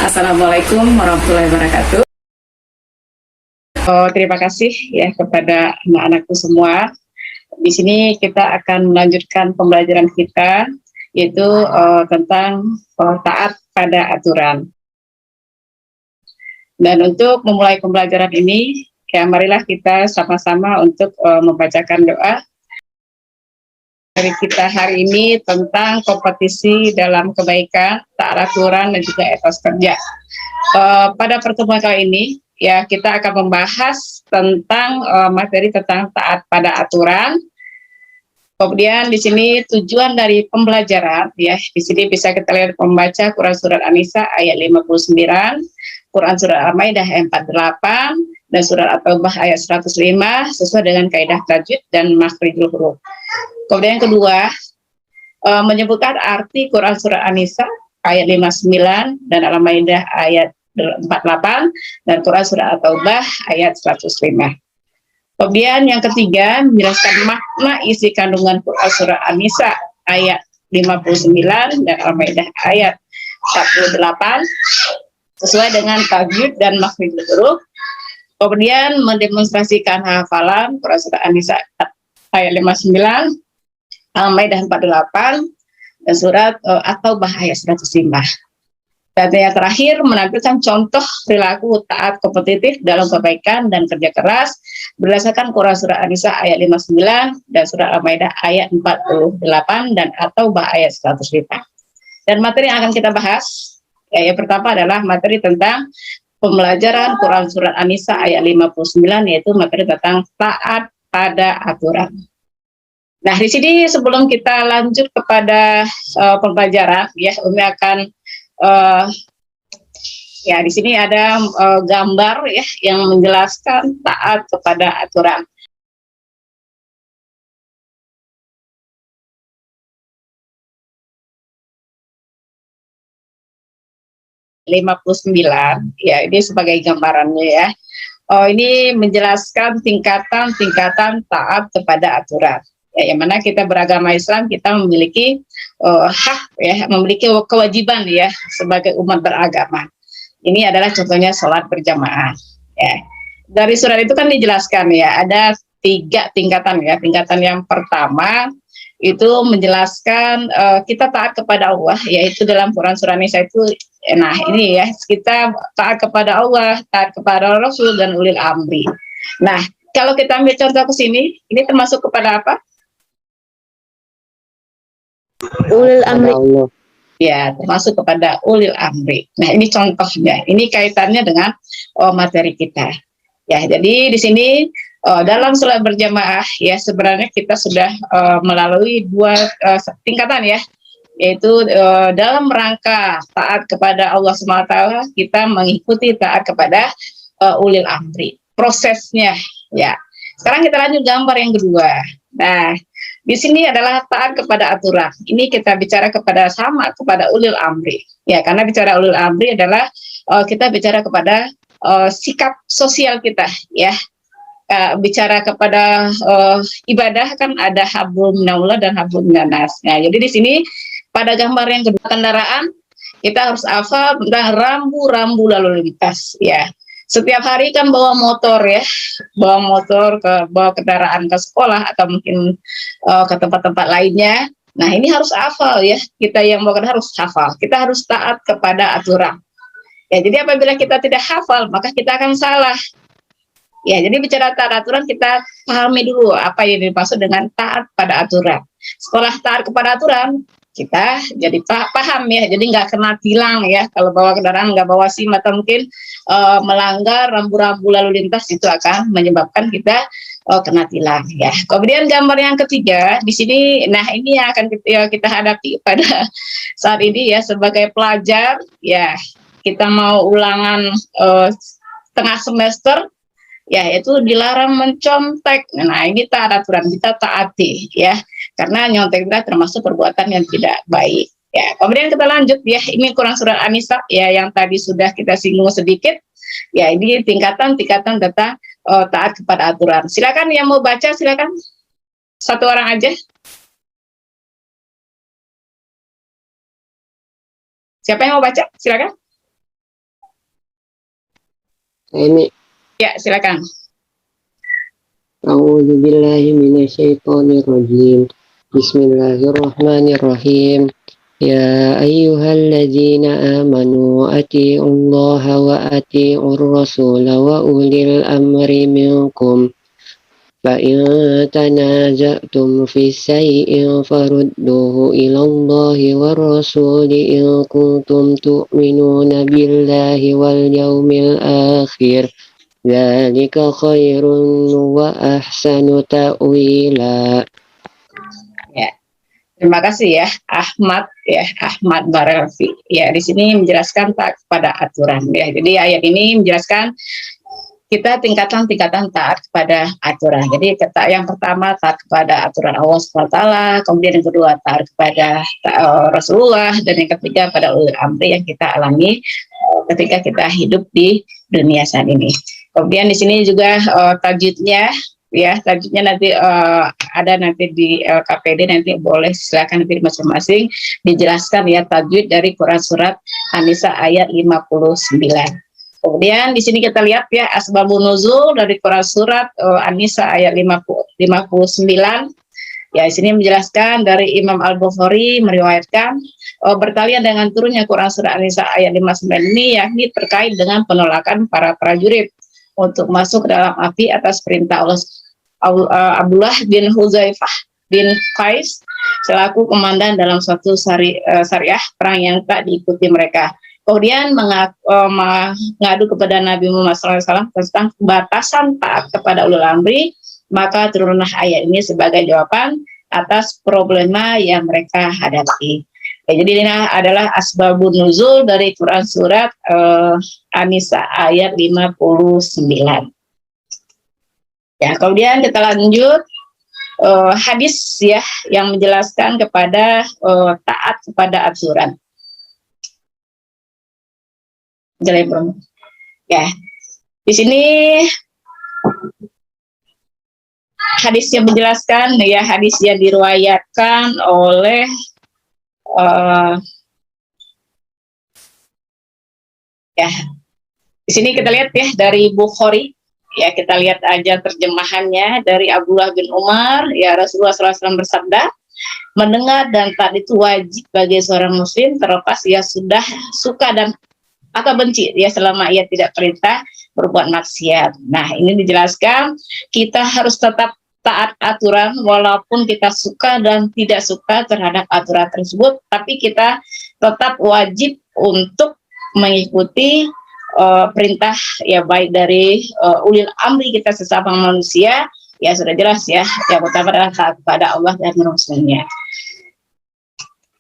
Assalamualaikum warahmatullahi wabarakatuh. Terima kasih ya kepada anak-anakku semua. Di sini kita akan melanjutkan pembelajaran kita, yaitu tentang taat pada aturan. Dan untuk memulai pembelajaran ini, ya marilah kita sama-sama untuk membacakan doa dari kita hari ini tentang kompetisi dalam kebaikan, taat aturan, dan juga etos kerja. Pada pertemuan kali ini, ya kita akan membahas tentang materi tentang taat pada aturan. Kemudian di sini tujuan dari pembelajaran, ya di sini bisa kita lihat membaca Quran Surat An-Nisa ayat 59, Quran Surat Al-Maidah ayat 48, dan Surat At-Taubah ayat 105 sesuai dengan kaidah tajwid dan makhrijul huruf. Kemudian yang kedua, menyebutkan arti Quran Surat An-Nisa ayat 59 dan Al-Maidah ayat 48 dan Quran Surat At-Taubah ayat 105. Kemudian yang ketiga, menjelaskan makna isi kandungan Quran Surat An-Nisa ayat 59 dan Al-Maidah ayat 48 sesuai dengan tajwid dan makhrijul huruf. Kemudian mendemonstrasikan hafalan Quran Surat An-Nisa ayat 59, Al-Maidah 48, dan Surat At-Taubah ayat 105. Dan yang terakhir, menampilkan contoh perilaku taat kompetitif dalam kebaikan dan kerja keras berdasarkan Quran Surat An-Nisa ayat 59 dan Surat Al-Maidah ayat 48 dan At-Taubah ayat 105. Dan materi yang akan kita bahas, ya, yang pertama adalah materi tentang pembelajaran Quran Surat An-Nisa ayat 59, yaitu materi tentang taat pada aturan. Nah, di sini sebelum kita lanjut kepada pembelajaran, ya, Umi akan ya di sini ada gambar ya yang menjelaskan taat kepada aturan. (59) ya, ini sebagai gambarannya ya. Ini menjelaskan tingkatan-tingkatan taat kepada aturan. Ya, yang mana kita beragama Islam, kita memiliki hak ya, memiliki kewajiban ya sebagai umat beragama. Ini adalah contohnya sholat berjamaah. Ya. Dari surat itu kan dijelaskan ya, ada 3 tingkatan ya. Tingkatan yang pertama itu menjelaskan kita taat kepada Allah, yaitu dalam Quran Surah Nisa itu, nah ini ya, kita taat kepada Allah, taat kepada Rasul dan ulil amri. Nah, kalau kita ambil contoh ke sini, ini termasuk kepada apa? Ulil amri. Ya, termasuk kepada ulil amri. Nah, ini contohnya. Ini kaitannya dengan materi kita. Ya, jadi di sini dalam sholat berjamaah ya sebenarnya kita sudah melalui 2 tingkatan ya, yaitu dalam rangka taat kepada Allah SWT, kita mengikuti taat kepada ulil amri. Prosesnya ya. Sekarang kita lanjut gambar yang kedua. Nah, di sini adalah taat kepada aturan. Ini kita bicara kepada ulil amri. Ya, karena bicara ulil amri adalah kita bicara kepada sikap sosial kita ya. Bicara kepada ibadah kan ada hablum minallah dan hablum minanas. Nah, jadi di sini pada gambar yang kedua kendaraan kita harus hafal tentang rambu-rambu lalu lintas ya. Setiap hari kan bawa motor ya, bawa kendaraan ke sekolah atau mungkin ke tempat-tempat lainnya. Nah, ini harus hafal ya. Kita yang bawa kendaraan harus hafal. Kita harus taat kepada aturan. Ya, jadi apabila kita tidak hafal, maka kita akan salah. Ya, jadi bicara taat aturan, kita pahami dulu apa yang dimaksud dengan taat pada aturan. Setelah taat kepada aturan, kita jadi paham ya, jadi nggak kena tilang ya. Kalau bawa kendaraan nggak bawa SIM atau mungkin melanggar rambu-rambu lalu lintas, itu akan menyebabkan kita kena tilang ya. Kemudian gambar yang ketiga di sini, nah ini yang akan kita hadapi pada saat ini ya sebagai pelajar ya. Kita mau ulangan tengah semester ya, itu dilarang mencontek. Nah, ini taat aturan, kita taati ya, karena nyontek kita termasuk perbuatan yang tidak baik ya. Kemudian kita lanjut ya, ini Quran Surat An-Nisa ya yang tadi sudah kita singgung sedikit ya. Ini tingkatan-tingkatan tentang taat kepada aturan. Silakan yang mau baca, silakan satu orang aja. Siapa yang mau baca, silakan. Ini Ya, silakan. A'udzu billahi minasyaitonir rajim. Bismillahirrahmanirrahim. Ya ayyuhalladzina amanu atii'ullaha wa atii'ur rasula wa ulil amri minkum. فإن تنازعتم في شيء فردوه إلى الله والرسول إن كنتم تؤمنون بالله واليوم الآخر ذلك خير وأحسن تأويلا. Ya, terima kasih ya Ahmad Barelvi. Ya, di sini menjelaskan taat kepada aturan ya. Jadi ayat ini menjelaskan kita tingkatan taat kepada aturan. Jadi yang pertama taat kepada aturan Allah SWT, kemudian yang kedua taat kepada Rasulullah, dan yang ketiga pada ulil amri yang kita alami ketika kita hidup di dunia saat ini. Kemudian di sini juga tajwidnya nanti ada nanti di KPD, nanti boleh silakan nanti masing-masing dijelaskan ya tajwid dari Quran surat An-Nisa ayat 59. Kemudian di sini kita lihat ya asbabun nuzul dari Quran surat An-Nisa ayat 59. Ya, di sini menjelaskan dari Imam Al-Bukhari meriwayatkan bertalian dengan turunnya Quran surat An-Nisa ayat 59 ini yakni terkait dengan penolakan para prajurit untuk masuk ke dalam api atas perintah Allah. Abdullah bin Huzaifah bin Qais selaku komandan dalam suatu syariah perang yang tak diikuti mereka. Kemudian mengadu kepada Nabi Muhammad SAW tentang batasan taat kepada ulul amri, maka turunlah ayat ini sebagai jawaban atas problema yang mereka hadapi. Ya, jadi ini adalah asbabun nuzul dari Quran surat An-Nisa ayat 59. Ya, kemudian kita lanjut hadis ya yang menjelaskan kepada taat kepada aturan. Ya, di sini hadisnya menjelaskan ya, hadis yang diriwayatkan oleh ya, di sini kita lihat ya dari Bukhari ya, kita lihat aja terjemahannya dari Abdullah bin Umar ya, Rasulullah SAW bersabda, mendengar dan taat itu wajib bagi seorang muslim terlepas ia sudah suka dan atau benci ya, selama ia tidak perintah berbuat maksiat. Nah, ini dijelaskan kita harus tetap taat aturan walaupun kita suka dan tidak suka terhadap aturan tersebut, tapi kita tetap wajib untuk mengikuti perintah ya, baik dari ulil amri kita sesama manusia ya, sudah jelas ya, yang pertama adalah taat kepada Allah dan Rasulnya.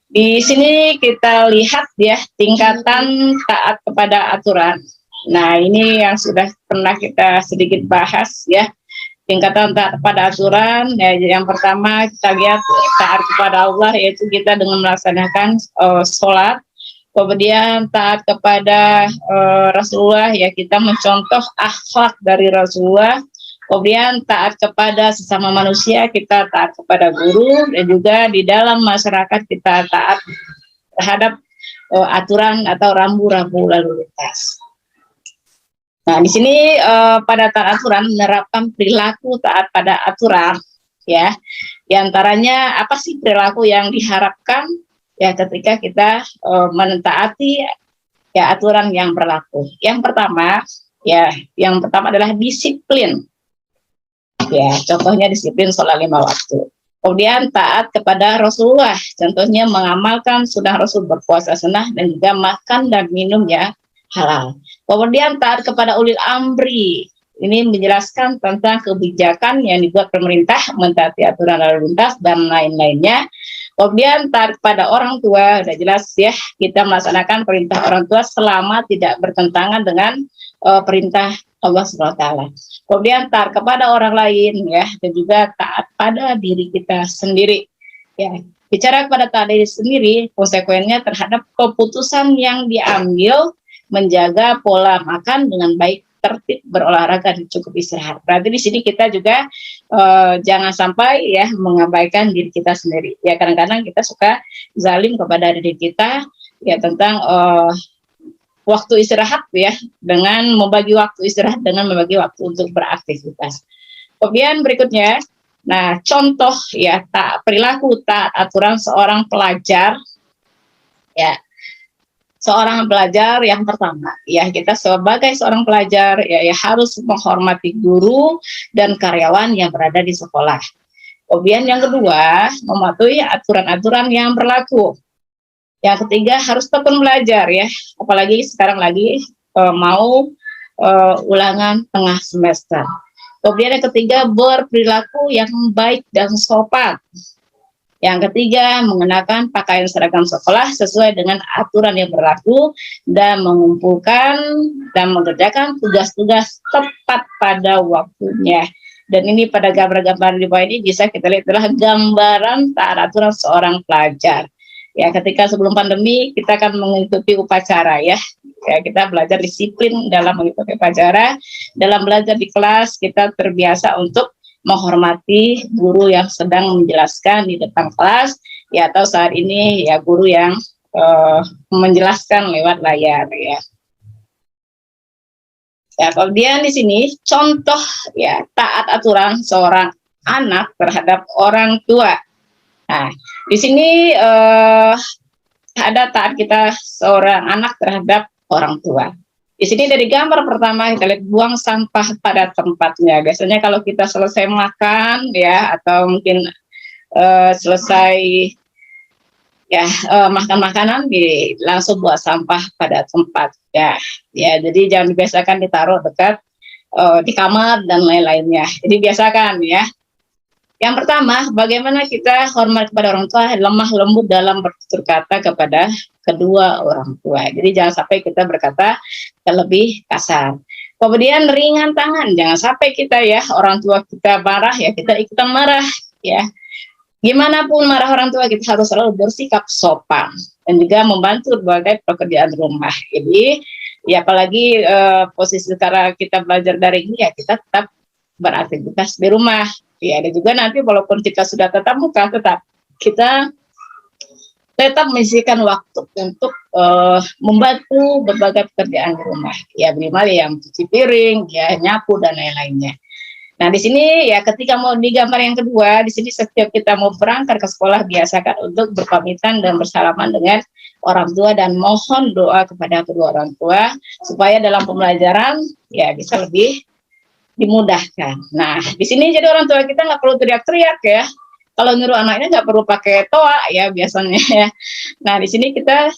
Di sini kita lihat ya tingkatan taat kepada aturan. Nah, ini yang sudah pernah kita sedikit bahas ya, tingkatan taat kepada aturan ya. Yang pertama kita lihat taat kepada Allah, yaitu kita dengan melaksanakan sholat. Kemudian taat kepada Rasulullah ya, kita mencontoh akhlak dari Rasulullah. Kemudian taat kepada sesama manusia, kita taat kepada guru, dan juga di dalam masyarakat kita taat terhadap aturan atau rambu-rambu lalu lintas. Nah, di sini pada taat aturan menerapkan perilaku taat pada aturan ya. Di antaranya apa sih perilaku yang diharapkan ya ketika kita mentaati ya aturan yang berlaku. Yang pertama adalah disiplin. Ya, contohnya disiplin sholat 5 waktu. Kemudian taat kepada Rasulullah, contohnya mengamalkan sunnah Rasul, berpuasa sunnah, dan juga makan dan minum ya halal. Kemudian taat kepada ulil amri, ini menjelaskan tentang kebijakan yang dibuat pemerintah, mentaati aturan lalu lintas dan lain-lainnya. Kemudian taat kepada orang tua, sudah jelas ya, kita melaksanakan perintah orang tua selama tidak bertentangan dengan perintah Allah SWT. Kemudian taat kepada orang lain ya, dan juga taat pada diri kita sendiri ya. Bicara kepada taat diri sendiri, konsekuensinya terhadap keputusan yang diambil, menjaga pola makan dengan baik, tertib, berolahraga, dan cukup istirahat. Berarti di sini kita juga jangan sampai ya mengabaikan diri kita sendiri. Ya, kadang-kadang kita suka zalim kepada diri kita ya, tentang waktu istirahat ya, dengan membagi waktu istirahat dengan membagi waktu untuk beraktivitas. Kemudian berikutnya, nah contoh ya perilaku taat aturan seorang pelajar ya. Seorang pelajar yang pertama ya, kita sebagai seorang pelajar ya harus menghormati guru dan karyawan yang berada di sekolah. Kemudian yang kedua, mematuhi aturan-aturan yang berlaku. Yang ketiga, harus tekun belajar ya, apalagi sekarang lagi mau ulangan tengah semester. Kemudian yang ketiga, berperilaku yang baik dan sopan. Yang ketiga, mengenakan pakaian seragam sekolah sesuai dengan aturan yang berlaku dan mengumpulkan dan mengerjakan tugas-tugas tepat pada waktunya. Dan ini pada gambar-gambar di bawah ini bisa kita lihat adalah gambaran taat aturan seorang pelajar. Ya, ketika sebelum pandemi kita akan mengikuti upacara ya. Ya, kita belajar disiplin dalam mengikuti upacara. Dalam belajar di kelas kita terbiasa untuk menghormati guru yang sedang menjelaskan di depan kelas ya, atau saat ini ya guru yang menjelaskan lewat layar ya. Ya, kemudian di sini contoh ya taat aturan seorang anak terhadap orang tua. Nah, di sini ada taat kita seorang anak terhadap orang tua. Di sini dari gambar pertama kita lihat buang sampah pada tempatnya. Biasanya kalau kita selesai makan ya, atau mungkin selesai ya makan makanan, langsung buang sampah pada tempat ya. Ya, jadi jangan dibiasakan ditaruh dekat di kamar dan lain-lainnya. Jadi biasakan ya. Yang pertama, bagaimana kita hormat kepada orang tua, lemah lembut dalam bertutur kata kepada kedua orang tua. Jadi jangan sampai kita berkata lebih kasar. Kemudian ringan tangan, jangan sampai kita ya orang tua kita marah ya kita ikutan marah ya. Gimana pun marah orang tua, kita harus selalu bersikap sopan dan juga membantu berbagai pekerjaan rumah. Jadi ya apalagi posisi sekarang kita belajar daring ini ya, kita tetap beraktivitas di rumah. Ya, dan juga nanti walaupun kita sudah tatap muka, tetap kita tetap menyisihkan waktu untuk membantu berbagai pekerjaan di rumah. Ya, minimal yang cuci piring, ya nyapu dan lain-lainnya. Nah, di sini ya ketika mau di gambar yang kedua, di sini setiap kita mau berangkat ke sekolah biasakan untuk berpamitan dan bersalaman dengan orang tua dan mohon doa kepada kedua orang tua supaya dalam pembelajaran ya bisa lebih dimudahkan. Nah, di sini jadi orang tua kita nggak perlu teriak-teriak ya. Kalau nyuruh anaknya nggak perlu pakai toa ya biasanya ya. Nah, di sini kita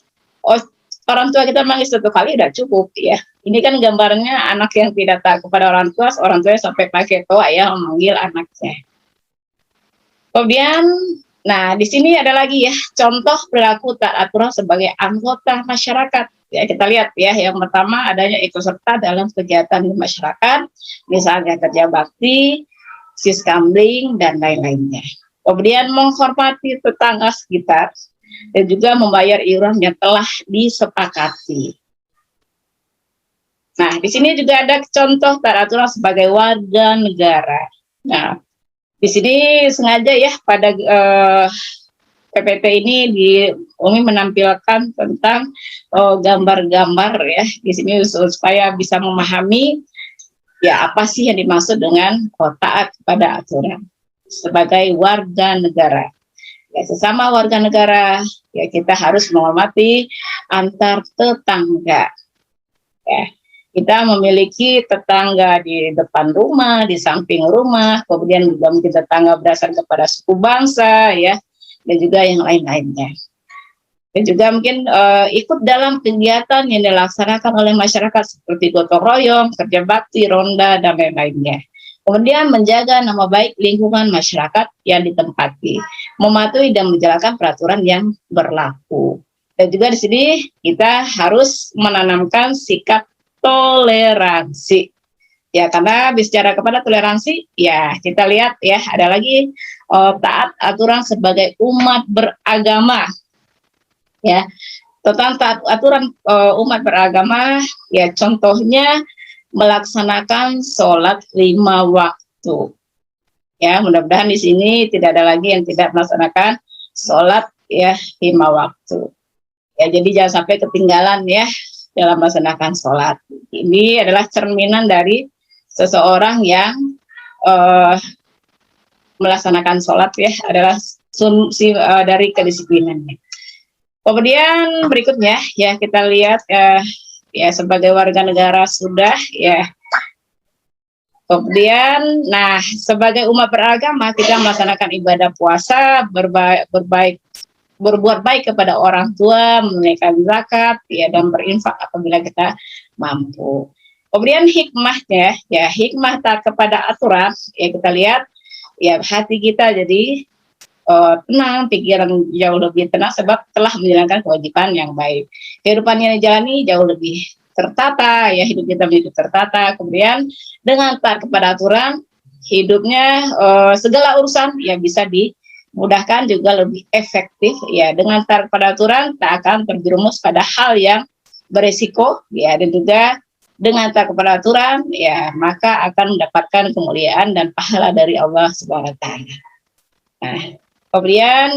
orang tua kita manggil satu kali udah cukup ya. Ini kan gambarnya anak yang tidak taat kepada orang tua sampai pakai toa ya memanggil anaknya. Kemudian, nah di sini ada lagi ya contoh perilaku taat aturan sebagai anggota masyarakat. Ya, kita lihat ya, yang pertama adanya ikut serta dalam kegiatan di masyarakat, misalnya kerja bakti, siskambling, dan lain-lainnya. Kemudian menghormati tetangga sekitar, dan juga membayar iuran yang telah disepakati. Nah, di sini juga ada contoh taat aturan sebagai warga negara. Nah, di sini sengaja ya pada PPT ini Umi menampilkan tentang gambar-gambar ya di sini supaya bisa memahami ya apa sih yang dimaksud dengan taat kepada aturan sebagai warga negara. Ya, sesama warga negara ya kita harus menghormati antar tetangga. Ya, kita memiliki tetangga di depan rumah, di samping rumah, kemudian juga mungkin tetangga berdasarkan kepada suku bangsa ya, dan juga yang lain-lainnya. Dan juga mungkin ikut dalam kegiatan yang dilaksanakan oleh masyarakat seperti gotong royong, kerja bakti, ronda, dan lain-lainnya. Kemudian menjaga nama baik lingkungan masyarakat yang ditempati, mematuhi dan menjalankan peraturan yang berlaku. Dan juga di sini kita harus menanamkan sikap toleransi. Ya, karena bicara kepada toleransi, ya kita lihat ya ada lagi taat aturan sebagai umat beragama. Ya, tentang taat aturan umat beragama, ya contohnya melaksanakan sholat 5 waktu. Ya, mudah-mudahan di sini tidak ada lagi yang tidak melaksanakan sholat ya 5 waktu. Ya, jadi jangan sampai ketinggalan ya dalam melaksanakan sholat. Ini adalah cerminan dari seseorang yang melaksanakan sholat ya, adalah dari kedisiplinannya. Kemudian berikutnya ya kita lihat ya sebagai warga negara sudah ya. Kemudian, nah sebagai umat beragama kita melaksanakan ibadah puasa, berbuat baik kepada orang tua, menunaikan zakat, ya dan berinfak apabila kita mampu. Kemudian hikmahnya, ya hikmah tak kepada aturan, ya kita lihat, ya hati kita jadi tenang, pikiran jauh lebih tenang sebab telah menjalankan kewajiban yang baik. Kehidupan yang dijalani jauh lebih tertata, ya hidup kita menjadi tertata. Kemudian dengan taat kepada aturan, hidupnya segala urusan ya bisa dimudahkan juga lebih efektif. Ya dengan taat kepada aturan, tak akan terjerumus pada hal yang beresiko, ya dan juga dengan taat kepada aturan, ya maka akan mendapatkan kemuliaan dan pahala dari Allah Subhanahu Wa Taala. Nah, kemudian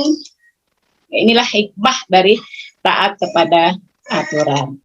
inilah hikmah dari taat kepada aturan.